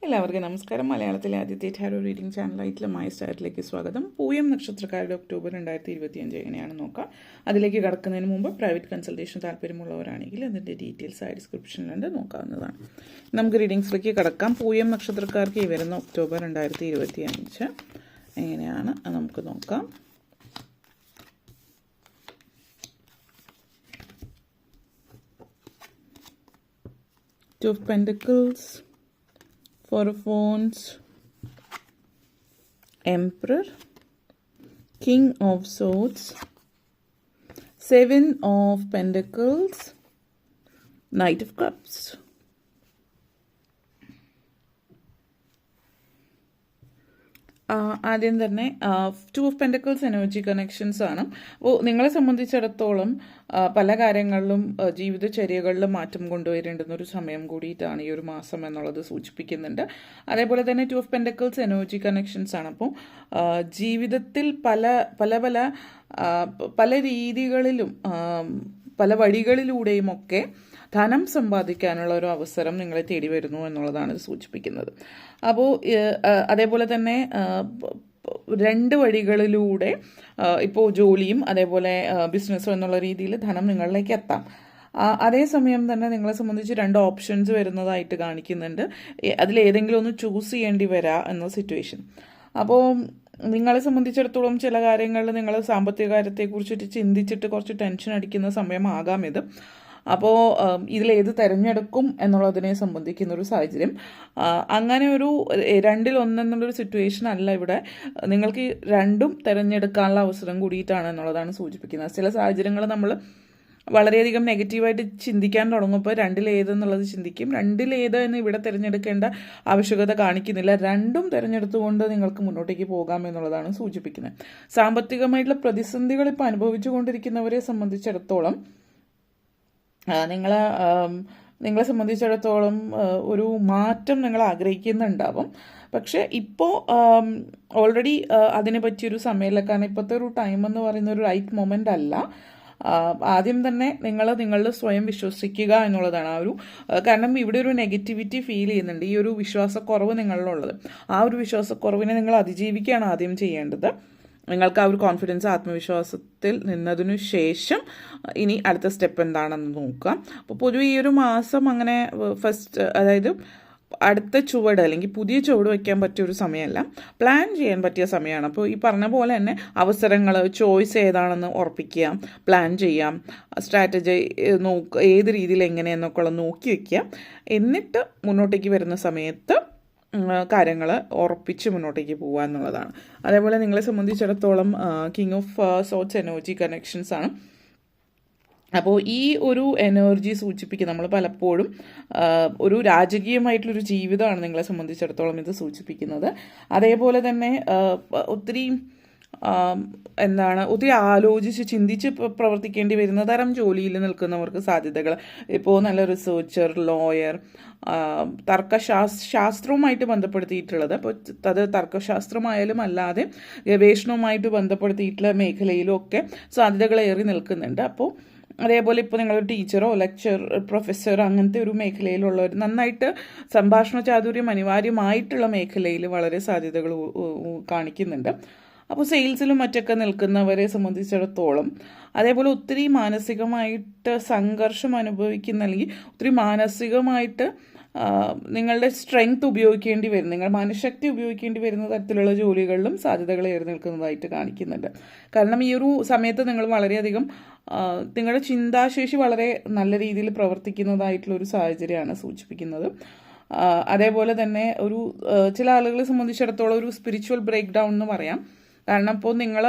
എല്ലാവർക്കും നമസ്കാരം. മലയാളത്തിലെ ആദ്യത്തെ ടാരോ റീഡിംഗ് ചാനലായിട്ടുള്ള മൈ സ്റ്റാറിലേക്ക് സ്വാഗതം. പൂയം നക്ഷത്രക്കാരുടെ ഒക്ടോബർ 2025 എങ്ങനെയാണെന്ന് നോക്കാം. അതിലേക്ക് കടക്കുന്നതിന് മുമ്പ് പ്രൈവറ്റ് കൺസൾട്ടേഷൻ താല്പര്യമുള്ളവരാണെങ്കിൽ അതിൻ്റെ ഡീറ്റെയിൽസ് ആയി ഡിസ്ക്രിപ്ഷനിലുണ്ട്, നോക്കാവുന്നതാണ്. നമുക്ക് റീഡിങ്സിലേക്ക് കടക്കാം. പൂയം നക്ഷത്രക്കാർക്ക് ഈ വരുന്ന ഒക്ടോബർ 2025 എങ്ങനെയാണ് നമുക്ക് നോക്കാം. Two of Pentacles, Four of Wands, Emperor, King of Swords, Seven of Pentacles, Knight of Cups. ആദ്യം തന്നെ two of pentacles energy connections ആണ്. അപ്പോൾ നിങ്ങളെ സംബന്ധിച്ചിടത്തോളം പല കാര്യങ്ങളിലും ജീവിതചര്യകളിലും മാറ്റം കൊണ്ടുവരേണ്ടുന്ന ഒരു സമയം കൂടിയിട്ടാണ് ഈ ഒരു മാസം എന്നുള്ളത് സൂചിപ്പിക്കുന്നുണ്ട്. അതേപോലെ തന്നെ two of pentacles energy connections ആണ്. അപ്പോൾ ജീവിതത്തിൽ പല രീതികളിലും പല വഴികളിലൂടെയും ഒക്കെ ധനം സമ്പാദിക്കാനുള്ള ഒരു അവസരം നിങ്ങളെ തേടി വരുന്നു എന്നുള്ളതാണ് ഇത് സൂചിപ്പിക്കുന്നത്. അപ്പോൾ അതേപോലെ തന്നെ രണ്ട് വഴികളിലൂടെ ഇപ്പോൾ ജോലിയും അതേപോലെ ബിസിനസ്സും എന്നുള്ള രീതിയിൽ ധനം നിങ്ങളിലേക്ക് എത്താം. അതേസമയം തന്നെ നിങ്ങളെ സംബന്ധിച്ച് രണ്ട് ഓപ്ഷൻസ് വരുന്നതായിട്ട് കാണിക്കുന്നുണ്ട്. അതിലേതെങ്കിലും ഒന്ന് ചൂസ് ചെയ്യേണ്ടി വരാം എന്ന സിറ്റുവേഷൻ. അപ്പോൾ നിങ്ങളെ സംബന്ധിച്ചിടത്തോളം ചില കാര്യങ്ങളിൽ നിങ്ങൾ സാമ്പത്തിക കാര്യത്തെക്കുറിച്ചിട്ട് ചിന്തിച്ചിട്ട് കുറച്ച് ടെൻഷൻ അടിക്കുന്ന സമയമാകാം ഇത്. അപ്പോൾ ഇതിലേത് തിരഞ്ഞെടുക്കും എന്നുള്ളതിനെ സംബന്ധിക്കുന്ന ഒരു സാഹചര്യം, അങ്ങനെ ഒരു രണ്ടിലൊന്നെന്നുള്ളൊരു സിറ്റുവേഷൻ അല്ല ഇവിടെ. നിങ്ങൾക്ക് രണ്ടും തിരഞ്ഞെടുക്കാനുള്ള അവസരം കൂടിയിട്ടാണ് എന്നുള്ളതാണ് സൂചിപ്പിക്കുന്നത്. ചില സാഹചര്യങ്ങൾ നമ്മൾ വളരെയധികം നെഗറ്റീവായിട്ട് ചിന്തിക്കാൻ തുടങ്ങുമ്പോൾ രണ്ടിലേതെന്നുള്ളത് ചിന്തിക്കും. രണ്ടിലേത് എന്ന് ഇവിടെ തിരഞ്ഞെടുക്കേണ്ട ആവശ്യകത കാണിക്കുന്നില്ല. രണ്ടും തിരഞ്ഞെടുത്തുകൊണ്ട് നിങ്ങൾക്ക് മുന്നോട്ടേക്ക് പോകാം എന്നുള്ളതാണ് സൂചിപ്പിക്കുന്നത്. സാമ്പത്തികമായിട്ടുള്ള പ്രതിസന്ധികൾ ഇപ്പോൾ അനുഭവിച്ചുകൊണ്ടിരിക്കുന്നവരെ സംബന്ധിച്ചിടത്തോളം നിങ്ങളെ സംബന്ധിച്ചിടത്തോളം ഒരു മാറ്റം നിങ്ങൾ ആഗ്രഹിക്കുന്നുണ്ടാവും. പക്ഷേ ഇപ്പോൾ ഓൾറെഡി അതിനെ പറ്റിയൊരു സമയമല്ല. കാരണം ഇപ്പോഴത്തെ ഒരു ടൈം എന്ന് പറയുന്ന ഒരു റൈറ്റ് മൊമെൻ്റ് അല്ല. ആദ്യം തന്നെ നിങ്ങളുടെ സ്വയം വിശ്വസിക്കുക എന്നുള്ളതാണ് കാരണം ഇവിടെ ഒരു നെഗറ്റിവിറ്റി ഫീൽ ചെയ്യുന്നുണ്ട്. ഈ ഒരു വിശ്വാസക്കുറവ് നിങ്ങളിലുള്ളത്, ആ ഒരു വിശ്വാസക്കുറവിനെ നിങ്ങൾ അതിജീവിക്കുകയാണ് ആദ്യം ചെയ്യേണ്ടത്. നിങ്ങൾക്ക് ആ ഒരു കോൺഫിഡൻസ്, ആത്മവിശ്വാസത്തിൽ നിന്നതിനു ശേഷം ഇനി അടുത്ത സ്റ്റെപ്പ് എന്താണെന്ന് നോക്കുക. അപ്പോൾ പൊതുവെ ഈ ഒരു മാസം അങ്ങനെ അതായത് അടുത്ത ചുവട് അല്ലെങ്കിൽ പുതിയ ചുവട് വയ്ക്കാൻ പറ്റിയ ഒരു സമയമല്ല, പ്ലാൻ ചെയ്യാൻ പറ്റിയ സമയമാണ്. അപ്പോൾ ഈ പറഞ്ഞ പോലെ തന്നെ അവസരങ്ങൾ, ചോയ്സ് ഏതാണെന്ന് ഉറപ്പിക്കുക, പ്ലാൻ ചെയ്യാം, സ്ട്രാറ്റജി നോക്കുക, ഏത് രീതിയിൽ എങ്ങനെയെന്നൊക്കെ ഉള്ളത് നോക്കി വയ്ക്കുക. എന്നിട്ട് മുന്നോട്ടേക്ക് വരുന്ന സമയത്ത് കാര്യങ്ങൾ ഉറപ്പിച്ച് മുന്നോട്ടേക്ക് പോകുക എന്നുള്ളതാണ്. അതേപോലെ നിങ്ങളെ സംബന്ധിച്ചിടത്തോളം king of sorts energy connections ആണ്. അപ്പോൾ ഈ ഒരു എനർജി സൂചിപ്പിക്കുക, നമ്മൾ പലപ്പോഴും ഒരു രാജകീയമായിട്ടുള്ളൊരു ജീവിതമാണ് നിങ്ങളെ സംബന്ധിച്ചിടത്തോളം ഇത് സൂചിപ്പിക്കുന്നത്. അതേപോലെ തന്നെ ഒത്തിരി ആലോചിച്ച് ചിന്തിച്ച് പ്രവർത്തിക്കേണ്ടി വരുന്ന തരം ജോലിയിൽ നിൽക്കുന്നവർക്ക് സാധ്യതകൾ. ഇപ്പോൾ നല്ല റിസർച്ചർ, ലോയർ, ശാസ്ത്രവുമായിട്ട് ബന്ധപ്പെടുത്തിയിട്ടുള്ളത്, അപ്പോൾ അത് തർക്കശാസ്ത്രമായാലും അല്ലാതെ ഗവേഷണവുമായിട്ട് ബന്ധപ്പെടുത്തിയിട്ടുള്ള മേഖലയിലും ഒക്കെ സാധ്യതകൾ ഏറി നിൽക്കുന്നുണ്ട്. അപ്പോൾ അതേപോലെ ഇപ്പോൾ നിങ്ങളൊരു ടീച്ചറോ പ്രൊഫസർ അങ്ങനത്തെ ഒരു മേഖലയിലുള്ളവർ, നന്നായിട്ട് സംഭാഷണ ചാതുര്യം അനിവാര്യമായിട്ടുള്ള മേഖലയിൽ വളരെ സാധ്യതകൾ കാണിക്കുന്നുണ്ട്. അപ്പോൾ സെയിൽസിലും മറ്റൊക്കെ നിൽക്കുന്നവരെ സംബന്ധിച്ചിടത്തോളം അതേപോലെ ഒത്തിരി മാനസികമായിട്ട് സംഘർഷം അനുഭവിക്കുന്ന, അല്ലെങ്കിൽ ഒത്തിരി മാനസികമായിട്ട് നിങ്ങളുടെ സ്ട്രെങ്ത് ഉപയോഗിക്കേണ്ടി വരും, നിങ്ങൾ മനഃശക്തി ഉപയോഗിക്കേണ്ടി വരുന്ന തരത്തിലുള്ള ജോലികളിലും സാധ്യതകൾ ഏറി നിൽക്കുന്നതായിട്ട് കാണിക്കുന്നുണ്ട്. കാരണം ഈ ഒരു സമയത്ത് നിങ്ങൾ വളരെയധികം നിങ്ങളുടെ ചിന്താശേഷി വളരെ നല്ല രീതിയിൽ പ്രവർത്തിക്കുന്നതായിട്ടുള്ളൊരു സാഹചര്യമാണ് സൂചിപ്പിക്കുന്നത്. അതേപോലെ തന്നെ ചില ആളുകളെ സംബന്ധിച്ചിടത്തോളം ഒരു സ്പിരിച്വൽ ബ്രേക്ക് ഡൗൺ എന്ന് പറയാം. കാരണം ഇപ്പോൾ നിങ്ങൾ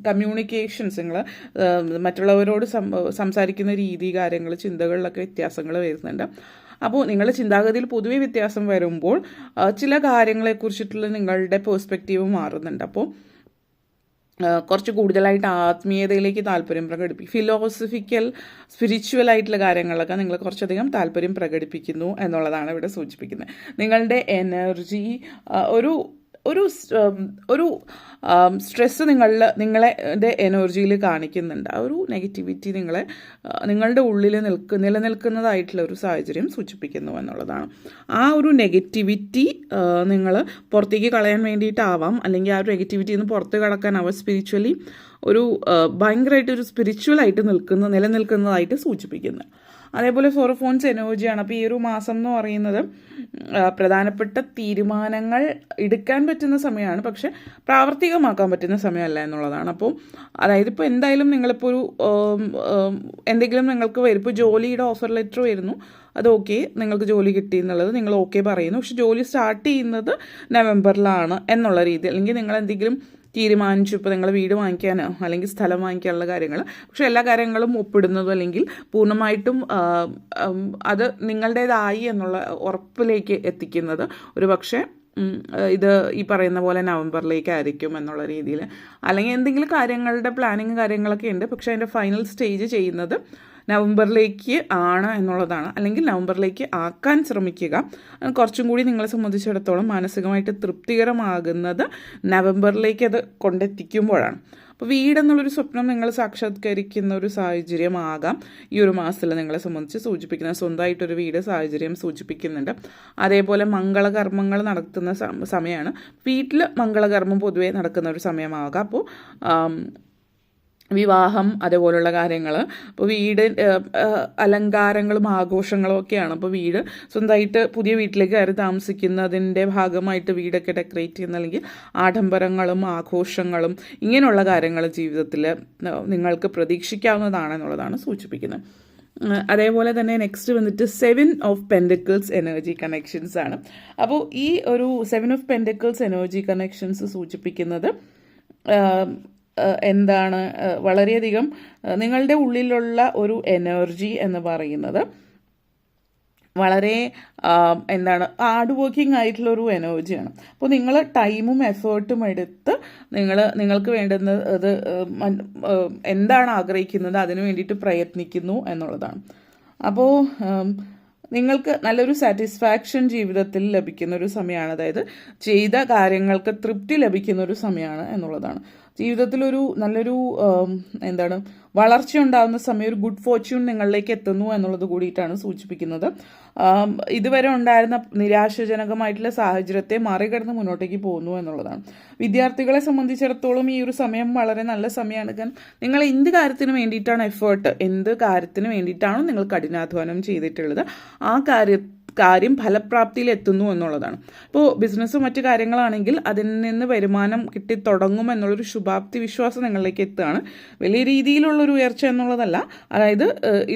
കമ്മ്യൂണിക്കേഷൻസ്, നിങ്ങൾ മറ്റുള്ളവരോട് സംസാരിക്കുന്ന രീതി, കാര്യങ്ങൾ, ചിന്തകളിലൊക്കെ വ്യത്യാസങ്ങൾ വരുന്നുണ്ട്. അപ്പോൾ നിങ്ങളുടെ ചിന്താഗതിയിൽ പൊതുവെ വ്യത്യാസം വരുമ്പോൾ ചില കാര്യങ്ങളെക്കുറിച്ചിട്ടുള്ള നിങ്ങളുടെ പേഴ്സ്പെക്റ്റീവ് മാറുന്നുണ്ട്. അപ്പോൾ കുറച്ച് കൂടുതലായിട്ട് ആത്മീയതയിലേക്ക് താല്പര്യം ഫിലോസഫിക്കൽ, സ്പിരിച്വൽ ആയിട്ടുള്ള കാര്യങ്ങളൊക്കെ നിങ്ങൾ കുറച്ചധികം താല്പര്യം പ്രകടിപ്പിക്കുന്നു എന്നുള്ളതാണ് ഇവിടെ സൂചിപ്പിക്കുന്നത്. നിങ്ങളുടെ എനർജി ഒരു സ്ട്രെസ്സ് നിങ്ങളെ എനർജിയിൽ കാണിക്കുന്നുണ്ട്. ആ ഒരു നെഗറ്റിവിറ്റി നിങ്ങളുടെ ഉള്ളിൽ നിലനിൽക്കുന്നതായിട്ടുള്ള ഒരു സാഹചര്യം സൂചിപ്പിക്കുന്നു എന്നുള്ളതാണ്. ആ ഒരു നെഗറ്റിവിറ്റി നിങ്ങൾ പുറത്തേക്ക് കളയാൻ വേണ്ടിയിട്ടാവാം, അല്ലെങ്കിൽ ആ ഒരു നെഗറ്റിവിറ്റിയിൽ നിന്ന് പുറത്ത് കടക്കാനാവാം. സ്പിരിച്വലി ഭയങ്കരമായിട്ട് ഒരു സ്പിരിച്വലായിട്ട് നിലനിൽക്കുന്നതായിട്ട് സൂചിപ്പിക്കുന്നത്. അതേപോലെ 4 ഓഫ് വൺസ് എനർജിയാണ്. അപ്പോൾ ഈ ഒരു മാസം എന്ന് പറയുന്നത് പ്രധാനപ്പെട്ട തീരുമാനങ്ങൾ എടുക്കാൻ പറ്റുന്ന സമയമാണ്, പക്ഷെ പ്രാവർത്തികമാക്കാൻ പറ്റുന്ന സമയമല്ല എന്നുള്ളതാണ്. അപ്പോൾ അതായത് ഇപ്പോൾ എന്തായാലും നിങ്ങളിപ്പോൾ ഒരു എന്തെങ്കിലും നിങ്ങൾക്ക് വരും, ഇപ്പോൾ ജോലിയുടെ ഓഫർ ലെറ്റർ വരുന്നു, അത് ഓക്കെ, നിങ്ങൾക്ക് ജോലി കിട്ടി എന്നുള്ളത് നിങ്ങൾ ഓക്കെ പറയുന്നു, പക്ഷെ ജോലി സ്റ്റാർട്ട് ചെയ്യുന്നത് നവംബറിലാണ് എന്നുള്ള രീതി, അല്ലെങ്കിൽ നിങ്ങൾ എന്തെങ്കിലും തീരുമാനിച്ചു, ഇപ്പോൾ നിങ്ങൾ വീട് വാങ്ങിക്കാനോ അല്ലെങ്കിൽ സ്ഥലം വാങ്ങിക്കാനുള്ള കാര്യങ്ങൾ, പക്ഷേ എല്ലാ കാര്യങ്ങളും ഒപ്പിടുന്നതും അല്ലെങ്കിൽ പൂർണ്ണമായിട്ടും അത് നിങ്ങളുടേതായി എന്നുള്ള ഉറപ്പിലേക്ക് എത്തിക്കുന്നത് ഒരു പക്ഷേ ഇത് ഈ പറയുന്ന പോലെ നവംബറിലേക്കായിരിക്കും എന്നുള്ള രീതിയിൽ, അല്ലെങ്കിൽ എന്തെങ്കിലും കാര്യങ്ങളുടെ പ്ലാനിങ് കാര്യങ്ങളൊക്കെ ഉണ്ട്, പക്ഷേ അതിൻ്റെ ഫൈനൽ സ്റ്റേജ് ചെയ്യുന്നത് നവംബറിലേക്ക് ആണ് എന്നുള്ളതാണ്. അല്ലെങ്കിൽ നവംബറിലേക്ക് ആക്കാൻ ശ്രമിക്കുക. കുറച്ചും കൂടി നിങ്ങളെ സംബന്ധിച്ചിടത്തോളം മാനസികമായിട്ട് തൃപ്തികരമാകുന്നത് നവംബറിലേക്ക് അത് കൊണ്ടെത്തിക്കുമ്പോഴാണ്. അപ്പോൾ വീടെന്നുള്ളൊരു സ്വപ്നം നിങ്ങൾ സാക്ഷാത്കരിക്കുന്ന ഒരു സാഹചര്യമാകാം ഈ ഒരു മാസത്തിൽ നിങ്ങളെ സംബന്ധിച്ച് സൂചിപ്പിക്കുന്നത്. സ്വന്തമായിട്ടൊരു വീട് സാഹചര്യം സൂചിപ്പിക്കുന്നുണ്ട്. അതേപോലെ മംഗളകർമ്മങ്ങൾ നടത്തുന്ന സമയമാണ്. വീട്ടിൽ മംഗളകർമ്മം പൊതുവേ നടക്കുന്ന ഒരു സമയമാകാം. അപ്പോൾ വിവാഹം അതേപോലുള്ള കാര്യങ്ങൾ, അപ്പോൾ വീട് അലങ്കാരങ്ങളും ആഘോഷങ്ങളും ഒക്കെയാണ്. അപ്പോൾ വീട് സ്വന്തമായിട്ട് പുതിയ വീട്ടിലേക്ക് കയറി താമസിക്കുന്നതിൻ്റെ ഭാഗമായിട്ട് വീടൊക്കെ ഡെക്കറേറ്റ് ചെയ്യുന്ന, അല്ലെങ്കിൽ ആഡംബരങ്ങളും ആഘോഷങ്ങളും ഇങ്ങനെയുള്ള കാര്യങ്ങൾ ജീവിതത്തിൽ നിങ്ങൾക്ക് പ്രതീക്ഷിക്കാവുന്നതാണെന്നുള്ളതാണ് സൂചിപ്പിക്കുന്നത്. അതേപോലെ തന്നെ നെക്സ്റ്റ് വന്നിട്ട് 7 ഓഫ് പെൻറ്റക്കിൾസ് എനർജി കണക്ഷൻസ് ആണ്. അപ്പോൾ ഈ ഒരു 7 ഓഫ് പെൻറ്റക്കിൾസ് എനർജി കണക്ഷൻസ് സൂചിപ്പിക്കുന്നത് എന്താണ്, വളരെയധികം നിങ്ങളുടെ ഉള്ളിലുള്ള ഒരു എനർജി എന്ന് പറയുന്നത് വളരെ ഹാർഡ് വർക്കിംഗ് ആയിട്ടുള്ളൊരു എനർജിയാണ്. അപ്പോൾ നിങ്ങൾ ടൈമും എഫേർട്ടും എടുത്ത് നിങ്ങൾക്ക് വേണ്ടുന്നത് എന്താണ് ആഗ്രഹിക്കുന്നത് അതിനു വേണ്ടിയിട്ട് പ്രയത്നിക്കുന്നു എന്നുള്ളതാണ്. അപ്പോൾ നിങ്ങൾക്ക് നല്ലൊരു സാറ്റിസ്ഫാക്ഷൻ ജീവിതത്തിൽ ലഭിക്കുന്ന ഒരു സമയമാണ്, അതായത് ചെയ്ത കാര്യങ്ങൾക്ക് തൃപ്തി ലഭിക്കുന്ന ഒരു സമയമാണ് എന്നുള്ളതാണ്. ജീവിതത്തിലൊരു നല്ലൊരു വളർച്ച ഉണ്ടാകുന്ന സമയം, ഒരു ഗുഡ് ഫോർച്യൂൺ നിങ്ങളിലേക്ക് എത്തുന്നു എന്നുള്ളത് കൂടിയിട്ടാണ് സൂചിപ്പിക്കുന്നത്. ഇതുവരെ ഉണ്ടായിരുന്ന നിരാശാജനകമായിട്ടുള്ള സാഹചര്യത്തെ മറികടന്ന് മുന്നോട്ടേക്ക് പോകുന്നു എന്നുള്ളതാണ്. വിദ്യാർത്ഥികളെ സംബന്ധിച്ചിടത്തോളം ഈ ഒരു സമയം വളരെ നല്ല സമയമാണ്. കാരണം നിങ്ങൾ എന്ത് കാര്യത്തിന് വേണ്ടിയിട്ടാണ് എന്ത് കാര്യത്തിന് വേണ്ടിയിട്ടാണോ നിങ്ങൾ കഠിനാധ്വാനം ചെയ്തിട്ടുള്ളത് ആ കാര്യം ഫലപ്രാപ്തിയിൽ എത്തുന്നു എന്നുള്ളതാണ്. ഇപ്പോൾ ബിസിനസ്സും മറ്റു കാര്യങ്ങളാണെങ്കിൽ അതിൽ നിന്ന് വരുമാനം കിട്ടി തുടങ്ങും എന്നുള്ളൊരു ശുഭാപ്തി വിശ്വാസം നിങ്ങളിലേക്ക് എത്തുകയാണ്. വലിയ രീതിയിലുള്ളൊരു ഉയർച്ച എന്നുള്ളതല്ല, അതായത്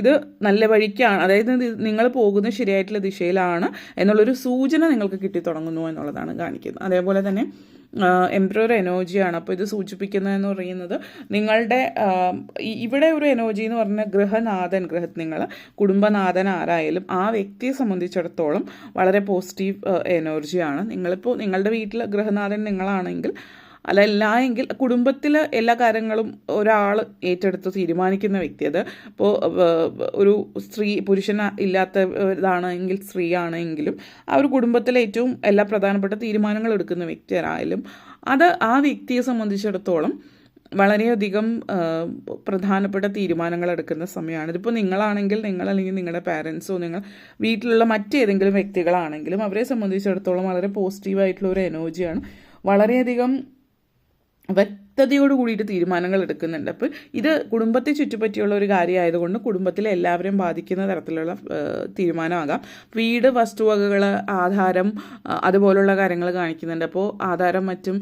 ഇത് നല്ല വഴിക്കാണ്, അതായത് നിങ്ങൾ പോകുന്ന ശരിയായിട്ടുള്ള ദിശയിലാണ് എന്നുള്ളൊരു സൂചന നിങ്ങൾക്ക് കിട്ടി തുടങ്ങുന്നു എന്നുള്ളതാണ് കാണിക്കുന്നത്. അതേപോലെ തന്നെ എംപ്രർ എനർജിയാണ്. അപ്പോൾ ഇത് സൂചിപ്പിക്കുന്നതെന്ന് പറയുന്നത് നിങ്ങളുടെ ഇവിടെ ഒരു എനർജി എന്ന് പറഞ്ഞാൽ നിങ്ങൾ കുടുംബനാഥൻ ആരായാലും ആ വ്യക്തിയെ സംബന്ധിച്ചിടത്തോളം വളരെ പോസിറ്റീവ് എനർജിയാണ്. നിങ്ങളുടെ വീട്ടിൽ ഗൃഹനാഥൻ നിങ്ങളാണെങ്കിൽ എങ്കിൽ കുടുംബത്തിൽ എല്ലാ കാര്യങ്ങളും ഒരാൾ ഏറ്റെടുത്ത് തീരുമാനിക്കുന്ന വ്യക്തി, അത് ഇപ്പോൾ ഒരു പുരുഷൻ ഇല്ലാത്തതാണെങ്കിൽ സ്ത്രീ ആണെങ്കിലും ആ ഒരു കുടുംബത്തിലെ ഏറ്റവും എല്ലാ പ്രധാനപ്പെട്ട തീരുമാനങ്ങൾ എടുക്കുന്ന വ്യക്തിയായാലും അത് ആ വ്യക്തിയെ സംബന്ധിച്ചിടത്തോളം വളരെയധികം പ്രധാനപ്പെട്ട തീരുമാനങ്ങൾ എടുക്കുന്ന സമയമാണ്. ഇതിപ്പോൾ നിങ്ങളാണെങ്കിൽ അല്ലെങ്കിൽ നിങ്ങളുടെ പാരൻസോ നിങ്ങൾ വീട്ടിലുള്ള മറ്റേതെങ്കിലും വ്യക്തികളാണെങ്കിലും അവരെ സംബന്ധിച്ചിടത്തോളം വളരെ പോസിറ്റീവായിട്ടുള്ള ഒരു എനർജിയാണ്. വളരെയധികം വ്യക്തതയോട് കൂടിയിട്ട് തീരുമാനങ്ങൾ എടുക്കുന്നുണ്ട്. അപ്പോൾ ഇത് കുടുംബത്തെ ചുറ്റിപ്പറ്റിയുള്ള ഒരു കാര്യമായതുകൊണ്ട് കുടുംബത്തിലെ എല്ലാവരെയും ബാധിക്കുന്ന തരത്തിലുള്ള തീരുമാനമാകാം. വീട്, വസ്തുവകകൾ, ആധാരം അതുപോലുള്ള കാര്യങ്ങൾ കാണിക്കുന്നുണ്ട്. അപ്പോൾ ആധാരം മറ്റും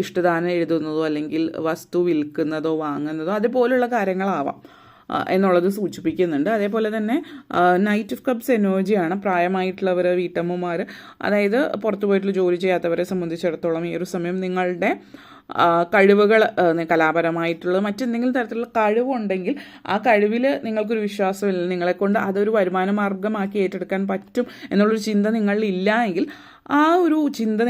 ഇഷ്ടദാനം എഴുതുന്നതോ അല്ലെങ്കിൽ വസ്തു വിൽക്കുന്നതോ വാങ്ങുന്നതോ അതുപോലുള്ള കാര്യങ്ങളാവാം എന്നുള്ളത് സൂചിപ്പിക്കുന്നുണ്ട്. അതേപോലെ തന്നെ നൈറ്റ് ഓഫ് കപ്സ് എനർജിയാണ്. പ്രായമായിട്ടുള്ളവർ, വീട്ടമ്മമാർ, അതായത് പുറത്തു പോയിട്ടുള്ള ജോലി ചെയ്യാത്തവരെ സംബന്ധിച്ചിടത്തോളം ഈ ഒരു സമയം നിങ്ങളുടെ കഴിവുകൾ, കലാപരമായിട്ടുള്ള മറ്റെന്തെങ്കിലും തരത്തിലുള്ള കഴിവുണ്ടെങ്കിൽ ആ കഴിവിൽ നിങ്ങൾക്കൊരു വിശ്വാസമില്ല, നിങ്ങളെക്കൊണ്ട് അതൊരു വരുമാന മാർഗമാക്കി ഏറ്റെടുക്കാൻ പറ്റും എന്നുള്ളൊരു ചിന്ത നിങ്ങളിൽ ഇല്ല എങ്കിൽ ആ ഒരു ചിന്ത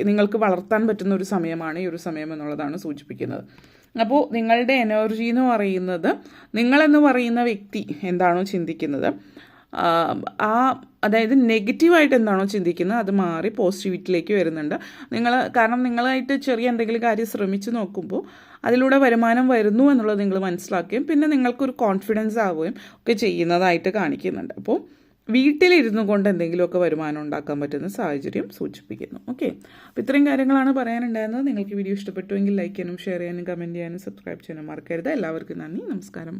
നിങ്ങൾക്ക് വളർത്താൻ പറ്റുന്ന ഒരു സമയമാണ് ഈ ഒരു സമയം എന്നുള്ളതാണ് സൂചിപ്പിക്കുന്നത്. അപ്പോൾ നിങ്ങളുടെ എനർജി എന്ന് പറയുന്നത് നിങ്ങളെന്ന് പറയുന്ന വ്യക്തി എന്താണോ ചിന്തിക്കുന്നത് അതായത് നെഗറ്റീവായിട്ട് എന്താണോ ചിന്തിക്കുന്നത് അത് മാറി പോസിറ്റിവിറ്റിയിലേക്ക് വരുന്നുണ്ട്. കാരണം നിങ്ങളായിട്ട് ചെറിയ എന്തെങ്കിലും കാര്യം ശ്രമിച്ച് നോക്കുമ്പോൾ അതിലൂടെ വരുമാനം വരുന്നു എന്നുള്ളത് നിങ്ങൾ മനസ്സിലാക്കുകയും പിന്നെ നിങ്ങൾക്കൊരു കോൺഫിഡൻസ് ആവുകയും ഒക്കെ ചെയ്യുന്നതായിട്ട് കാണിക്കുന്നുണ്ട്. അപ്പോൾ വീട്ടിലിരുന്നു കൊണ്ട് എന്തെങ്കിലുമൊക്കെ വരുമാനം ഉണ്ടാക്കാൻ പറ്റുന്ന സാഹചര്യം സൂചിപ്പിക്കുന്നു. ഓക്കെ, അപ്പോൾ ഇത്രയും കാര്യങ്ങളാണ് പറയാനുണ്ടായിരുന്നത്. നിങ്ങൾക്ക് വീഡിയോ ഇഷ്ടപ്പെട്ടുവെങ്കിൽ ലൈക്ക് ചെയ്യാനും ഷെയർ ചെയ്യാനും കമൻറ്റ് ചെയ്യാനും സബ്സ്ക്രൈബ് ചെയ്യാനും മറക്കരുത്. എല്ലാവർക്കും നന്ദി, നമസ്കാരം.